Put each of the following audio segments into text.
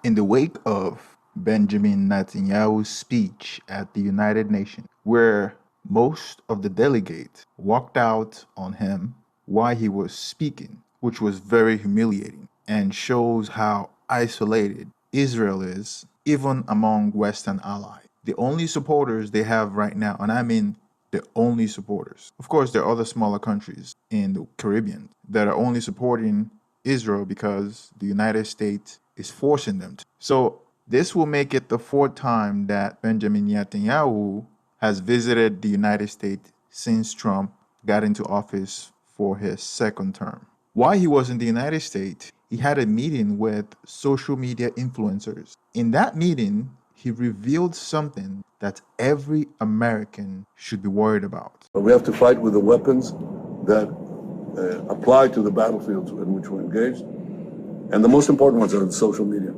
In the wake of Benjamin Netanyahu's speech at the United Nations, where most of the delegates walked out on him while he was speaking, which was very humiliating and shows how isolated Israel is, even among Western allies. The only supporters they have right now, and I mean the only supporters. Of course, there are other smaller countries in the Caribbean that are only supporting Israel because the United States is forcing them to. So this will make it the fourth time that Benjamin Netanyahu has visited the United States since Trump got into office for his second term. While he was in the United States, he had a meeting with social media influencers. In that meeting, he revealed something that every American should be worried about. But we have to fight with the weapons that apply to the battlefields in which we're engaged. And the most important ones are the social media.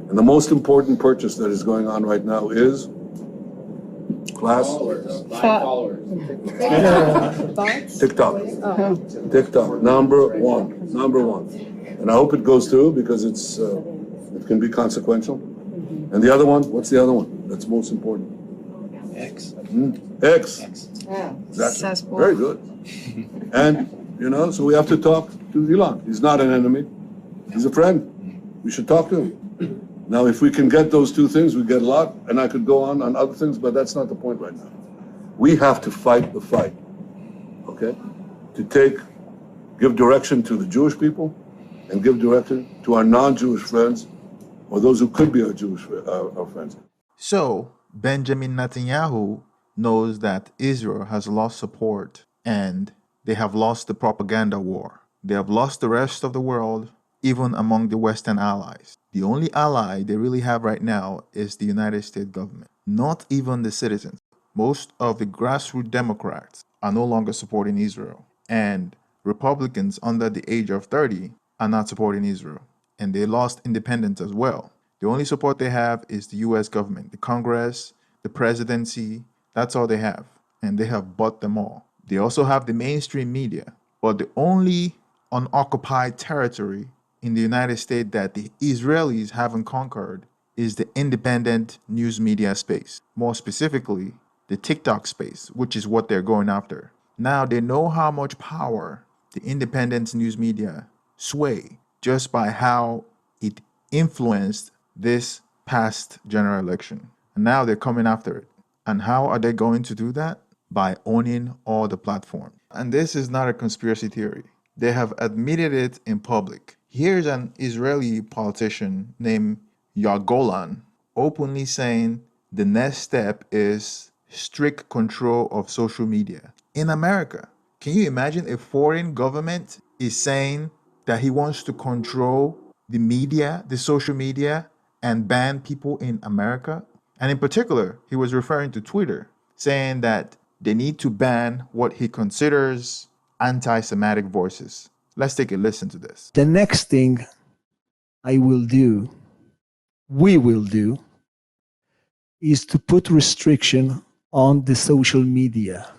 And the most important purchase that is going on right now is class Followers. TikTok. TikTok, number one. And I hope it goes through because it can be consequential. And the other one, what's the other one that's most important? X. X. Exactly. Very good. And, so we have to talk to Elon. He's not an enemy. He's a friend. We should talk to him. Now, if we can get those two things, we get a lot, and I could go on other things, but that's not the point right now. We have to fight the fight, okay? To give direction to the Jewish people and give direction to our non-Jewish friends or those who could be our friends. So, Benjamin Netanyahu knows that Israel has lost support and they have lost the propaganda war. They have lost the rest of the world, even among the Western allies. The only ally they really have right now is the United States government, not even the citizens. Most of the grassroots Democrats are no longer supporting Israel, and Republicans under the age of 30 are not supporting Israel, and they lost independence as well. The only support they have is the US government, the Congress, the presidency. That's all they have, and they have bought them all. They also have the mainstream media, but the only unoccupied territory in the United States that the Israelis haven't conquered is the independent news media space. More specifically, the TikTok space, which is what they're going after. Now they know how much power the independent news media sway just by how it influenced this past general election. And now they're coming after it. And how are they going to do that? By owning all the platforms. And this is not a conspiracy theory. They have admitted it in public. Here's an Israeli politician named Yair Golan openly saying the next step is strict control of social media. In America, can you imagine a foreign government is saying that he wants to control the media, the social media, and ban people in America? And in particular, he was referring to Twitter, saying that they need to ban what he considers anti-Semitic voices. Let's take a listen to this. The next thing we will do, is to put restriction on the social media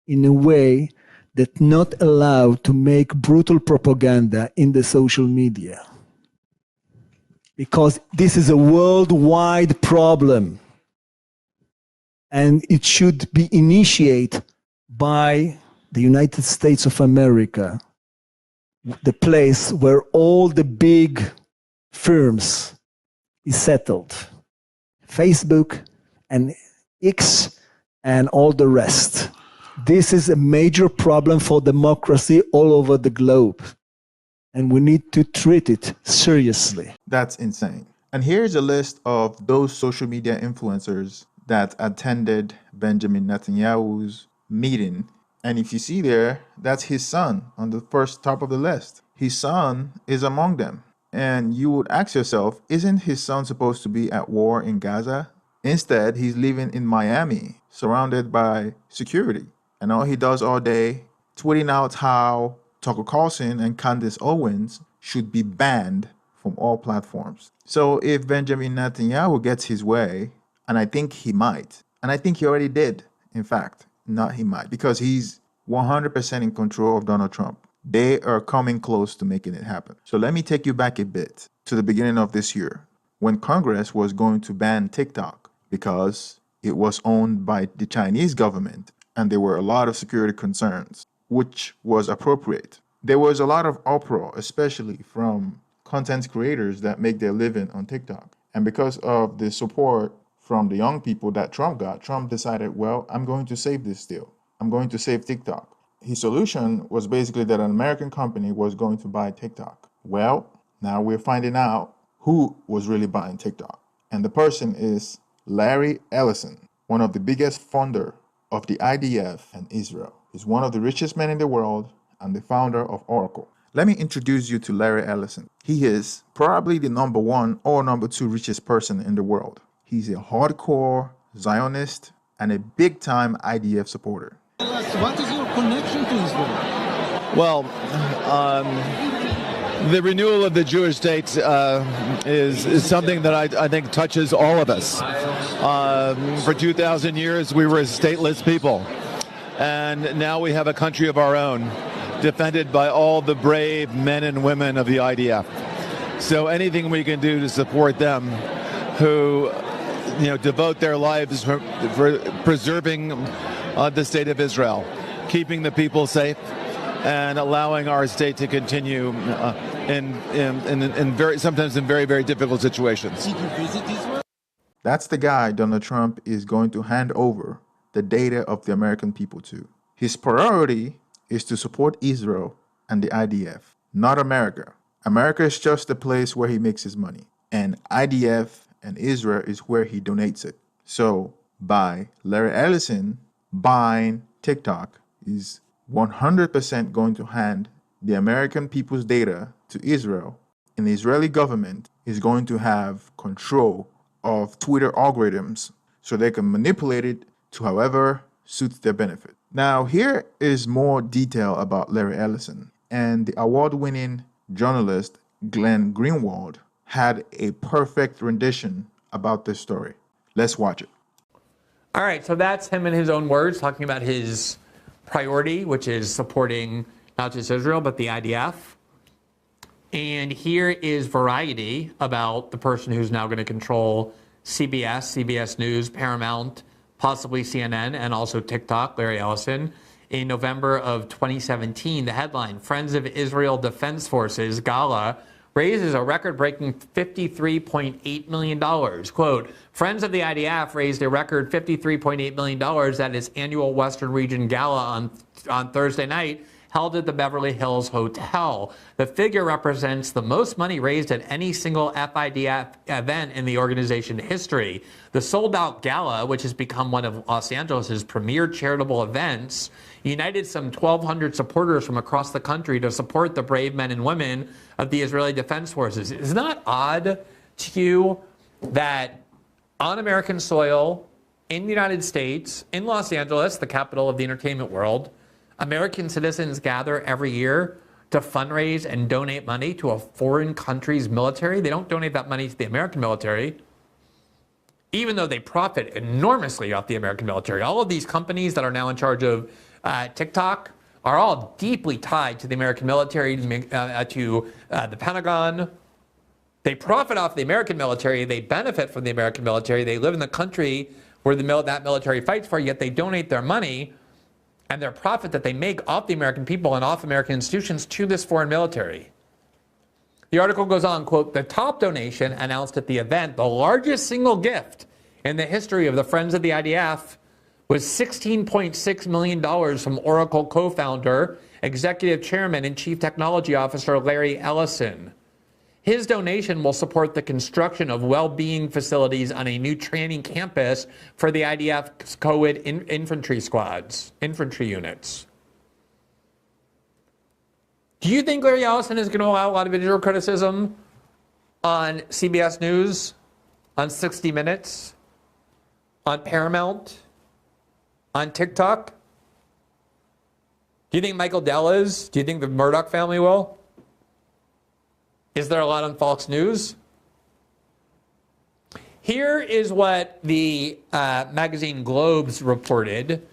in a way that not allowed to make brutal propaganda in the social media. Because this is a worldwide problem and it should be initiated by the United States of America, the place where all the big firms is settled. Facebook and X and all the rest. This is a major problem for democracy all over the globe. And we need to treat it seriously. That's insane. And here's a list of those social media influencers that attended Benjamin Netanyahu's meeting. And if you see there, that's his son on the first top of the list. His son is among them. And you would ask yourself, isn't his son supposed to be at war in Gaza? Instead, he's living in Miami, surrounded by security. And all he does all day, tweeting out how Tucker Carlson and Candace Owens should be banned from all platforms. So if Benjamin Netanyahu gets his way, and I think he might, and I think he already did, in fact, not he might, because he's 100% in control of Donald Trump. They are coming close to making it happen. So let me take you back a bit. to the beginning of this year, when Congress was going to ban TikTok because it was owned by the Chinese government and there were a lot of security concerns, which was appropriate. There was a lot of uproar, especially from content creators that make their living on TikTok. And because of the support from the young people that Trump got, Trump decided, well, I'm going to save this deal. I'm going to save TikTok. His solution was basically that an American company was going to buy TikTok. Well, now we're finding out who was really buying TikTok. And the person is Larry Ellison, one of the biggest funder of the IDF and Israel. He's one of the richest men in the world and the founder of Oracle. Let me introduce you to Larry Ellison. He is probably the number one or number two richest person in the world. He's a hardcore Zionist and a big-time IDF supporter. What is your connection to Israel? Well, the renewal of the Jewish state is something that I think touches all of us. For 2,000 years, we were a stateless people. And now we have a country of our own, defended by all the brave men and women of the IDF. So anything we can do to support them who devote their lives for preserving the state of Israel, keeping the people safe, and allowing our state to continue sometimes in very, very difficult situations. Did you visit Israel? That's the guy Donald Trump is going to hand over the data of the American people to. His priority is to support Israel and the IDF, not America. America is just the place where he makes his money, and IDF and Israel is where he donates it. So by Larry Ellison buying TikTok is 100% going to hand the American people's data to Israel, and the Israeli government is going to have control of Twitter algorithms so they can manipulate it to however suits their benefit. Now, here is more detail about Larry Ellison. And the award-winning journalist Glenn Greenwald had a perfect rendition about this story. Let's watch it. All right, so that's him in his own words, talking about his priority, which is supporting not just Israel, but the IDF. And here is Variety about the person who's now going to control CBS News, Paramount, possibly CNN, and also TikTok, Larry Ellison. In November of 2017, the headline, Friends of Israel Defense Forces, Gala, raises a record-breaking $53.8 million. Quote, Friends of the IDF raised a record $53.8 million at its annual Western Region Gala on Thursday night, held at the Beverly Hills Hotel. The figure represents the most money raised at any single FIDF event in the organization history. The sold-out gala, which has become one of Los Angeles' premier charitable events, united some 1,200 supporters from across the country to support the brave men and women of the Israeli Defense Forces. Is it not odd to you that on American soil, in the United States, in Los Angeles, the capital of the entertainment world, American citizens gather every year to fundraise and donate money to a foreign country's military? They don't donate that money to the American military, even though they profit enormously off the American military. All of these companies that are now in charge of TikTok are all deeply tied to the American military, to the Pentagon. They profit off the American military. They benefit from the American military. They live in the country where that military fights for, yet they donate their money and their profit that they make off the American people and off American institutions to this foreign military. The article goes on, quote, the top donation announced at the event, the largest single gift in the history of the Friends of the IDF, was $16.6 million from Oracle co-founder, executive chairman, and chief technology officer Larry Ellison. His donation will support the construction of well-being facilities on a new training campus for the IDF's co-ed infantry units. Do you think Larry Ellison is going to allow a lot of Israel criticism on CBS News, on 60 Minutes, on Paramount, on TikTok? Do you think Michael Dell is? Do you think the Murdoch family will? Is there a lot on Fox News? Here is what the magazine Globes reported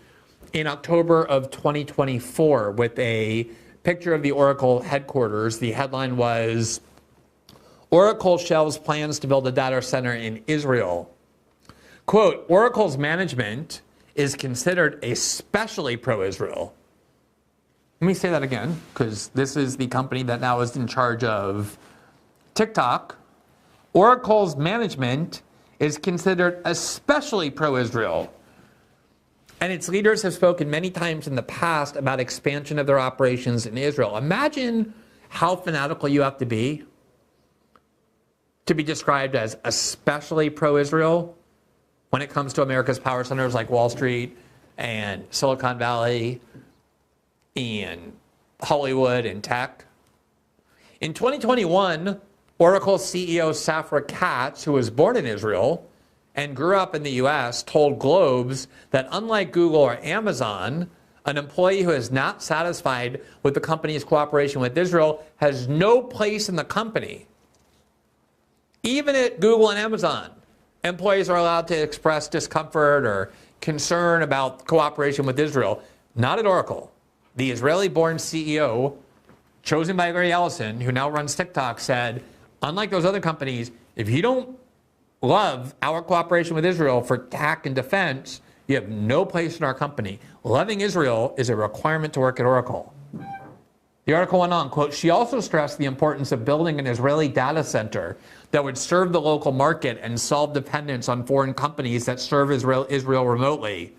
in October of 2024 with a picture of the Oracle headquarters. The headline was, Oracle shelves plans to build a data center in Israel. Quote, Oracle's management is considered especially pro-Israel. Let me say that again, because this is the company that now is in charge of TikTok. Oracle's management is considered especially pro-Israel. And its leaders have spoken many times in the past about expansion of their operations in Israel. Imagine how fanatical you have to be described as especially pro-Israel when it comes to America's power centers like Wall Street and Silicon Valley and Hollywood and tech. In 2021, Oracle CEO Safra Katz, who was born in Israel and grew up in the US, told Globes that unlike Google or Amazon, an employee who is not satisfied with the company's cooperation with Israel has no place in the company. Even at Google and Amazon, employees are allowed to express discomfort or concern about cooperation with Israel. Not at Oracle. The Israeli-born CEO, chosen by Larry Ellison, who now runs TikTok, said, unlike those other companies, if you don't love our cooperation with Israel for tech and defense, you have no place in our company. Loving Israel is a requirement to work at Oracle. The article went on, quote, she also stressed the importance of building an Israeli data center that would serve the local market and solve dependence on foreign companies that serve Israel remotely.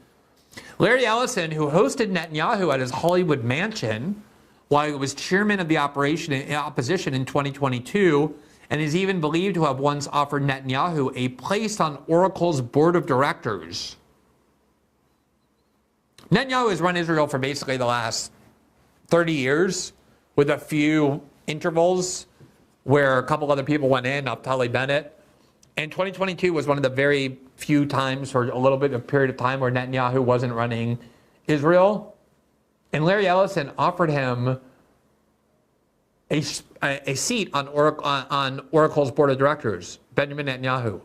Larry Ellison, who hosted Netanyahu at his Hollywood mansion while he was chairman of the opposition in 2022, and is even believed to have once offered Netanyahu a place on Oracle's board of directors. Netanyahu has run Israel for basically the last 30 years, with a few intervals where a couple other people went in, Naftali Bennett. And 2022 was one of the very few times, for a little bit of period of time, where Netanyahu wasn't running Israel. And Larry Ellison offered him a seat on Oracle's board of directors, Benjamin Netanyahu.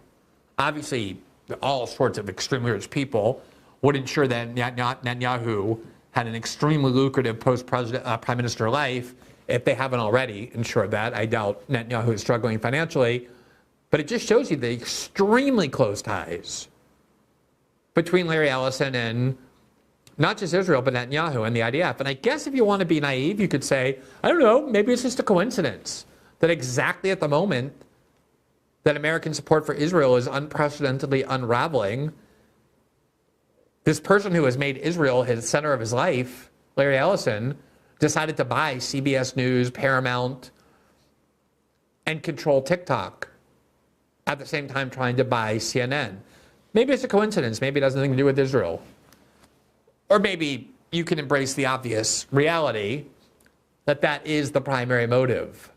Obviously, all sorts of extremely rich people would ensure that Netanyahu had an extremely lucrative post-prime minister life, if they haven't already ensured that. I doubt Netanyahu is struggling financially. But it just shows you the extremely close ties between Larry Ellison and not just Israel, but Netanyahu and the IDF. And I guess if you want to be naive, you could say, I don't know, maybe it's just a coincidence that exactly at the moment that American support for Israel is unprecedentedly unraveling, this person who has made Israel his center of his life, Larry Ellison, decided to buy CBS News, Paramount, and control TikTok, at the same time trying to buy CNN. Maybe it's a coincidence. Maybe it has nothing to do with Israel. Or maybe you can embrace the obvious reality that that is the primary motive.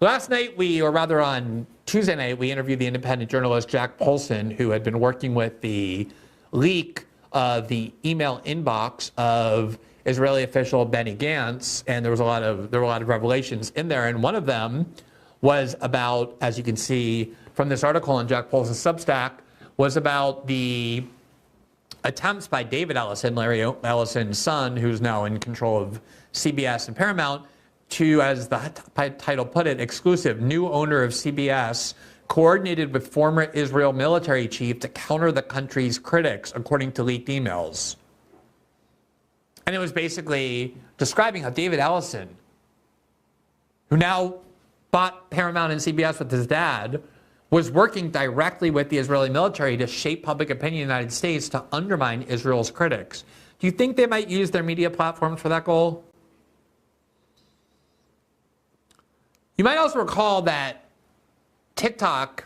Last night, or rather on Tuesday night, we interviewed the independent journalist Jack Polson, who had been working with the leak of the email inbox of Israeli official Benny Gantz, and there were a lot of revelations in there, and one of them was about, as you can see from this article on Jack Polson's Substack, was about the attempts by David Ellison, Larry Ellison's son, who's now in control of CBS and Paramount, to, as the title put it, exclusive new owner of CBS, coordinated with former Israel military chief to counter the country's critics, according to leaked emails. And it was basically describing how David Ellison, who now bought Paramount and CBS with his dad, was working directly with the Israeli military to shape public opinion in the United States to undermine Israel's critics. Do you think they might use their media platforms for that goal? You might also recall that TikTok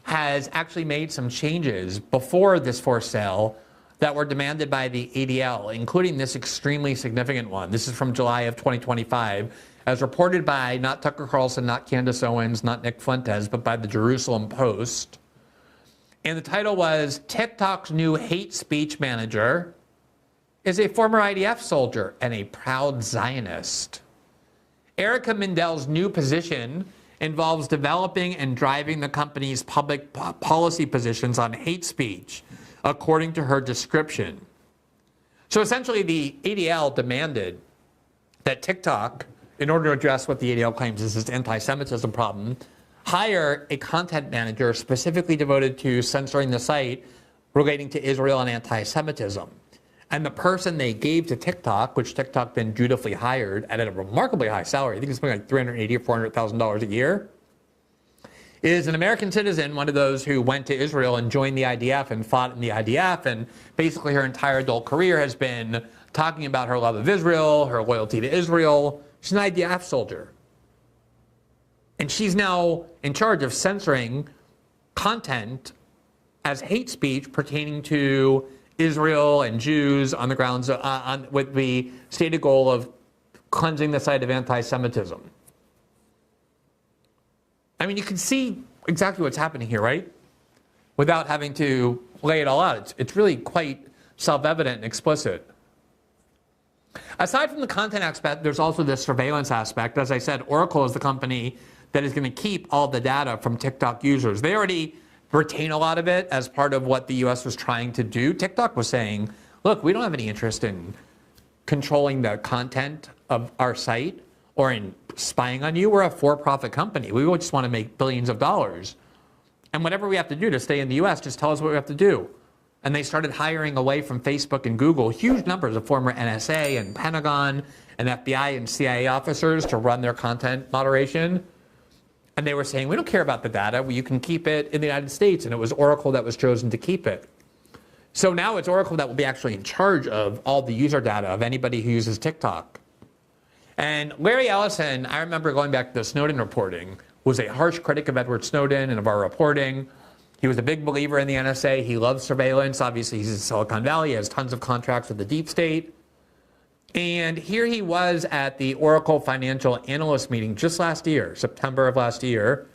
has actually made some changes before this forced sale that were demanded by the ADL, including this extremely significant one. This is from July of 2025, as reported by not Tucker Carlson, not Candace Owens, not Nick Fuentes, but by the Jerusalem Post. And the title was, TikTok's new hate speech manager is a former IDF soldier and a proud Zionist. Erica Mendel's new position involves developing and driving the company's public policy positions on hate speech, according to her description. So essentially, the ADL demanded that TikTok in order to address what the ADL claims is this anti-Semitism problem, hire a content manager specifically devoted to censoring the site relating to Israel and anti-Semitism. And the person they gave to TikTok, which TikTok then dutifully hired at a remarkably high salary, I think it's something like $380,000 or $400,000 a year, is an American citizen, one of those who went to Israel and joined the IDF and fought in the IDF, and basically her entire adult career has been talking about her love of Israel, her loyalty to Israel. She's an IDF soldier. And she's now in charge of censoring content as hate speech pertaining to Israel and Jews on the grounds with the stated goal of cleansing the site of anti-Semitism. I mean, you can see exactly what's happening here, right? Without having to lay it all out. It's really quite self-evident and explicit. Aside from the content aspect, there's also this surveillance aspect. As I said, Oracle is the company that is going to keep all the data from TikTok users. They already retain a lot of it as part of what the US was trying to do. TikTok was saying, look, we don't have any interest in controlling the content of our site or in spying on you. We're a for-profit company. We just want to make billions of dollars. And whatever we have to do to stay in the US, just tell us what we have to do. And they started hiring away from Facebook and Google huge numbers of former NSA and Pentagon and FBI and CIA officers to run their content moderation. And they were saying, we don't care about the data. You can keep it in the United States. And it was Oracle that was chosen to keep it. So now it's Oracle that will be actually in charge of all the user data of anybody who uses TikTok. And Larry Ellison, I remember going back to the Snowden reporting, was a harsh critic of Edward Snowden and of our reporting. He was a big believer in the NSA. He loves surveillance. Obviously, he's in Silicon Valley. He has tons of contracts with the deep state. And here he was at the Oracle Financial Analyst meeting just last year, September of last year.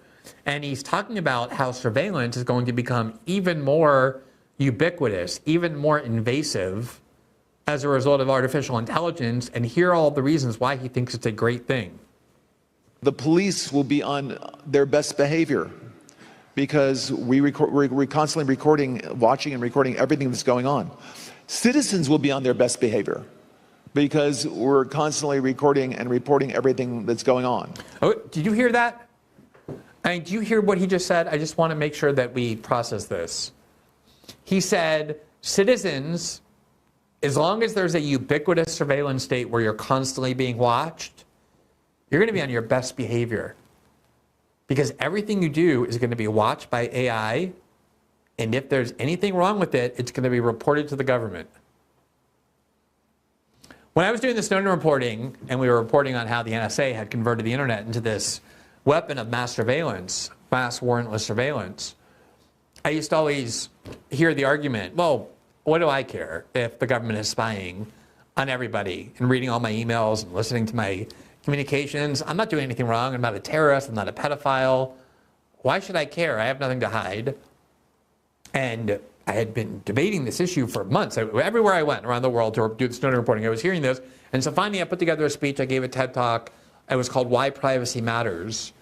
And he's talking about how surveillance is going to become even more ubiquitous, even more invasive as a result of artificial intelligence. And here are all the reasons why he thinks it's a great thing. The police will be on their best behavior because we're constantly recording, watching and recording everything that's going on. Citizens will be on their best behavior because we're constantly recording and reporting everything that's going on. Oh, did you hear that? I mean, do you hear what he just said? I just want to make sure that we process this. He said, citizens, as long as there's a ubiquitous surveillance state where you're constantly being watched, you're going to be on your best behavior. Because everything you do is going to be watched by AI, and if there's anything wrong with it, it's going to be reported to the government. When I was doing the Snowden reporting, and we were reporting on how the NSA had converted the internet into this weapon of mass surveillance, mass warrantless surveillance, I used to always hear the argument, well, what do I care if the government is spying on everybody and reading all my emails and listening to my communications? I'm not doing anything wrong. I'm not a terrorist. I'm not a pedophile. Why should I care? I have nothing to hide. And I had been debating this issue for months. Everywhere I went around the world to do the Snowden reporting, I was hearing this. And so finally I put together a speech. I gave a TED Talk. It was called Why Privacy Matters.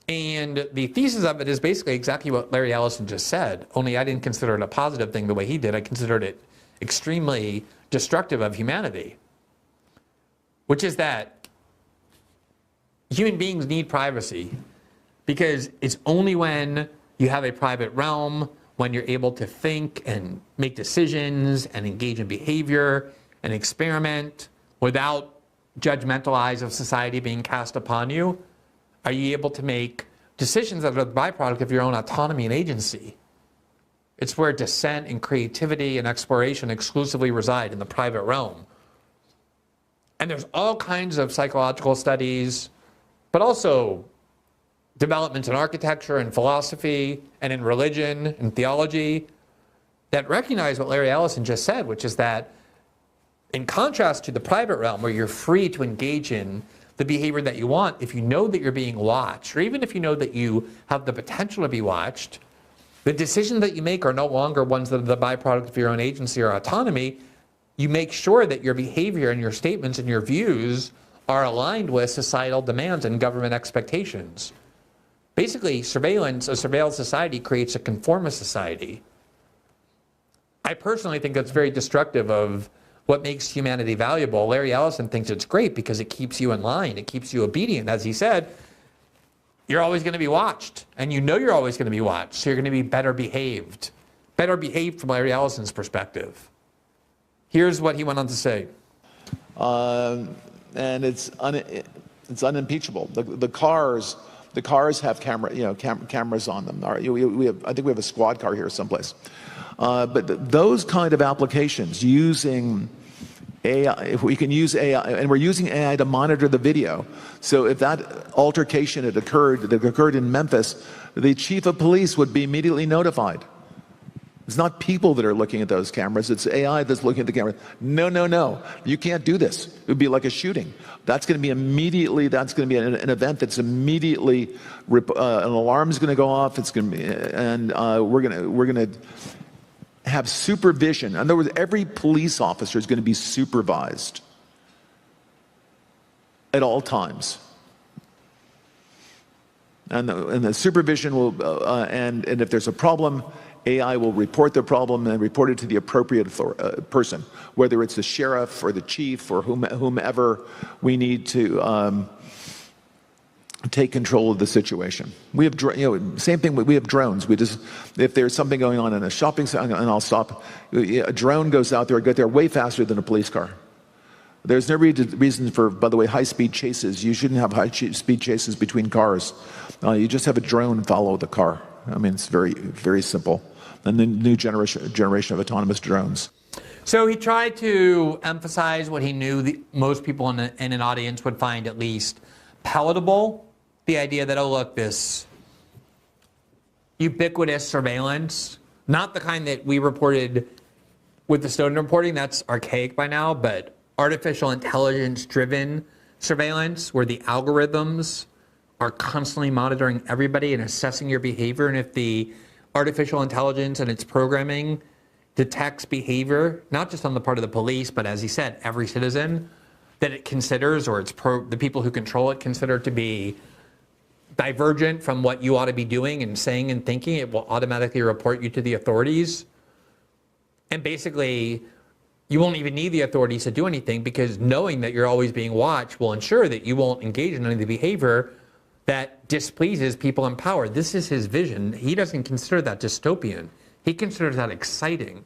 And the thesis of it is basically exactly what Larry Ellison just said, only I didn't consider it a positive thing the way he did. I considered it extremely destructive of humanity, which is that human beings need privacy because it's only when you have a private realm, when you're able to think and make decisions and engage in behavior and experiment without judgmental eyes of society being cast upon you, are you able to make decisions that are the byproduct of your own autonomy and agency. It's where dissent and creativity and exploration exclusively reside, in the private realm. And there's all kinds of psychological studies, but also developments in architecture and philosophy and in religion and theology that recognize what Larry Ellison just said, which is that in contrast to the private realm where you're free to engage in the behavior that you want, if you know that you're being watched, or even if you know that you have the potential to be watched, the decisions that you make are no longer ones that are the byproduct of your own agency or autonomy. You make sure that your behavior and your statements and your views are aligned with societal demands and government expectations. Basically, surveillance, a surveilled society creates a conformist society. I personally think that's very destructive of what makes humanity valuable. Larry Ellison thinks it's great because it keeps you in line. It keeps you obedient. As he said, you're always going to be watched, and you know you're always going to be watched, so you're going to be better behaved. Better behaved from Larry Ellison's perspective. Here's what he went on to say. And it's unimpeachable. The cars have cameras on them. I think we have a squad car here someplace. But those kind of applications using AI, if we can use AI, and we're using AI to monitor the video. So if that altercation that occurred in Memphis, the chief of police would be immediately notified. It's not people that are looking at those cameras. It's AI that's looking at the camera. No. You can't do this. It would be like a shooting. That's going to be an event that's immediately, an alarm is going to go off. It's going to be, and we're going to have supervision. In other words, every police officer is going to be supervised at all times. And the supervision will, and if there's a problem, AI will report the problem and report it to the appropriate person, whether it's the sheriff or the chief or whomever we need to take control of the situation. We have, same thing. We have drones. If there's something going on in a shopping center, and I'll stop. A drone goes out there, get there way faster than a police car. There's no reason for, by the way, high-speed chases. You shouldn't have high-speed chases between cars. You just have a drone follow the car. I mean, it's very, very simple. And the new generation of autonomous drones. So he tried to emphasize what he knew most people in an audience would find at least palatable. The idea that, oh, look, this ubiquitous surveillance, not the kind that we reported with the Snowden reporting, that's archaic by now, but artificial intelligence-driven surveillance where the algorithms are constantly monitoring everybody and assessing your behavior. And if the artificial intelligence and its programming detects behavior, not just on the part of the police, but as he said, every citizen that it considers, or the people who control it consider to be divergent from what you ought to be doing and saying and thinking, it will automatically report you to the authorities. And basically, you won't even need the authorities to do anything, because knowing that you're always being watched will ensure that you won't engage in any of the behavior that displeases people in power. This is his vision. He doesn't consider that dystopian. He considers that exciting,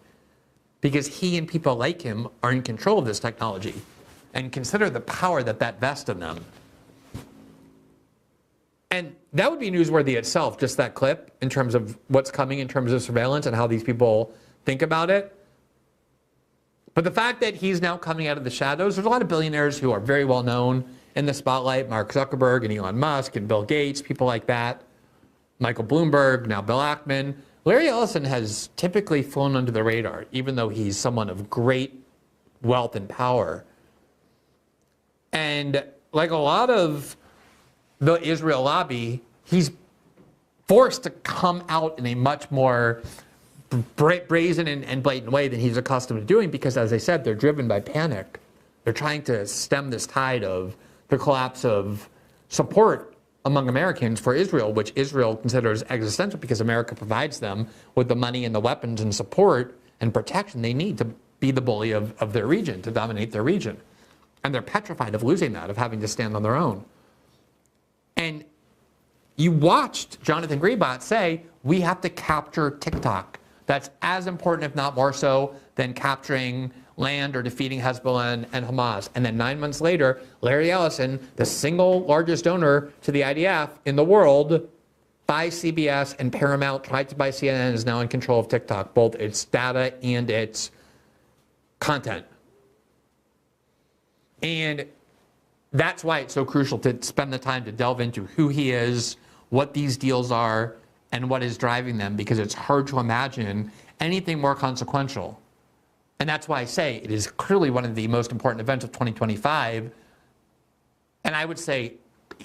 because he and people like him are in control of this technology and consider the power that vests in them. And that would be newsworthy itself, just that clip, in terms of what's coming in terms of surveillance and how these people think about it. But the fact that he's now coming out of the shadows, there's a lot of billionaires who are very well known in the spotlight, Mark Zuckerberg and Elon Musk and Bill Gates, people like that, Michael Bloomberg, now Bill Ackman. Larry Ellison has typically flown under the radar, even though he's someone of great wealth and power. And like a lot of the Israel lobby, he's forced to come out in a much more brazen and blatant way than he's accustomed to doing, because, as I said, they're driven by panic. They're trying to stem this tide of the collapse of support among Americans for Israel, which Israel considers existential because America provides them with the money and the weapons and support and protection they need to be the bully of their region, to dominate their region. And they're petrified of losing that, of having to stand on their own. And you watched Jonathan Greenblatt say, we have to capture TikTok. That's as important, if not more so, than capturing land or defeating Hezbollah and Hamas. And then 9 months later, Larry Ellison, the single largest donor to the IDF in the world, buys CBS, and Paramount tried to buy CNN, is now in control of TikTok, both its data and its content. And that's why it's so crucial to spend the time to delve into who he is, what these deals are, and what is driving them, because it's hard to imagine anything more consequential. And that's why I say it is clearly one of the most important events of 2025. And I would say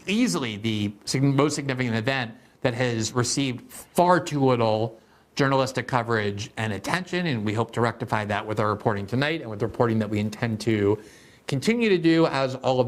easily the most significant event that has received far too little journalistic coverage and attention. And we hope to rectify that with our reporting tonight and with the reporting that we intend to continue to do as all of this